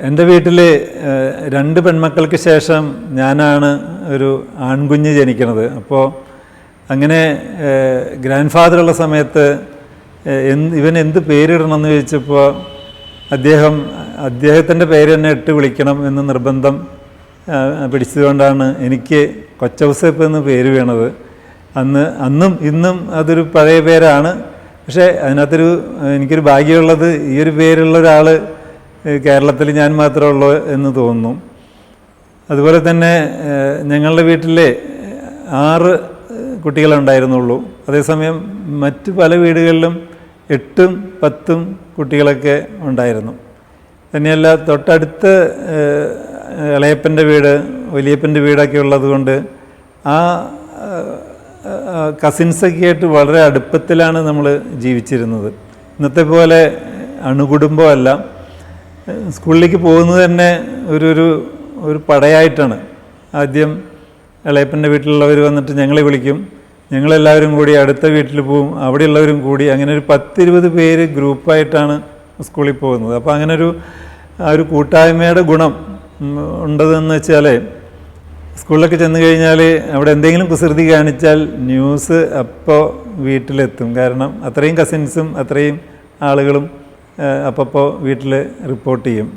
എൻ്റെ വീട്ടിൽ രണ്ട് പെൺമക്കൾക്ക് ശേഷം ഞാനാണ് ഒരു ആൺകുഞ്ഞ് ജനിക്കുന്നത്. അപ്പോൾ അങ്ങനെ ഗ്രാൻഡ് ഫാദറുള്ള സമയത്ത് ഇവൻ എന്ത് പേരിടണമെന്ന് ചോദിച്ചപ്പോൾ അദ്ദേഹത്തിൻ്റെ പേര് തന്നെ ഇട്ട് വിളിക്കണം എന്ന് നിർബന്ധം പിടിച്ചതുകൊണ്ടാണ് എനിക്ക് കൊച്ചൗസേപ്പ് എന്ന് പേര് വീണത്. അന്നും ഇന്നും അതൊരു പഴയ പേരാണ്. പക്ഷേ അതിനകത്തൊരു എനിക്കൊരു ഭാഗ്യമുള്ളത് ഈ ഒരു പേരുള്ള ഒരാൾ കേരളത്തിൽ ഞാൻ മാത്രമേ ഉള്ളൂ എന്ന് തോന്നുന്നു. അതുപോലെ തന്നെ ഞങ്ങളുടെ വീട്ടിൽ 6 കുട്ടികളുണ്ടായിരുന്നുള്ളൂ. അതേസമയം മറ്റ് പല വീടുകളിലും 8ഉം 10ഉം കുട്ടികളൊക്കെ ഉണ്ടായിരുന്നു. തന്നെയല്ല തൊട്ടടുത്ത് ഇളയപ്പൻ്റെ വീട് വലിയപ്പൻ്റെ വീടൊക്കെ ഉള്ളതുകൊണ്ട് ആ കസിൻസൊക്കെ ആയിട്ട് വളരെ അടുപ്പത്തിലാണ് നമ്മൾ ജീവിച്ചിരുന്നത്. ഇന്നത്തെ പോലെ അണുകുടുംബമല്ല. സ്കൂളിലേക്ക് പോകുന്നത് തന്നെ ഒരു പടയായിട്ടാണ്. ആദ്യം ഇളയപ്പൻ്റെ വീട്ടിലുള്ളവർ വന്നിട്ട് ഞങ്ങളെ വിളിക്കും, ഞങ്ങളെല്ലാവരും കൂടി അടുത്ത വീട്ടിൽ പോവും, അവിടെയുള്ളവരും കൂടി അങ്ങനെ ഒരു 10-20 പേര് ഗ്രൂപ്പായിട്ടാണ് സ്കൂളിൽ പോകുന്നത്. അപ്പോൾ അങ്ങനെ ഒരു കൂട്ടായ്മയുടെ ഗുണം ഉണ്ടതെന്ന് വെച്ചാൽ സ്കൂളിലൊക്കെ ചെന്ന് കഴിഞ്ഞാൽ അവിടെ എന്തെങ്കിലും കുസൃതി കാണിച്ചാൽ ന്യൂസ് അപ്പോൾ വീട്ടിലെത്തും. കാരണം അത്രയും കസിൻസും അത്രയും ആളുകളും അപ്പോൾ വീട്ടിൽ റിപ്പോർട്ട് ചെയ്യും.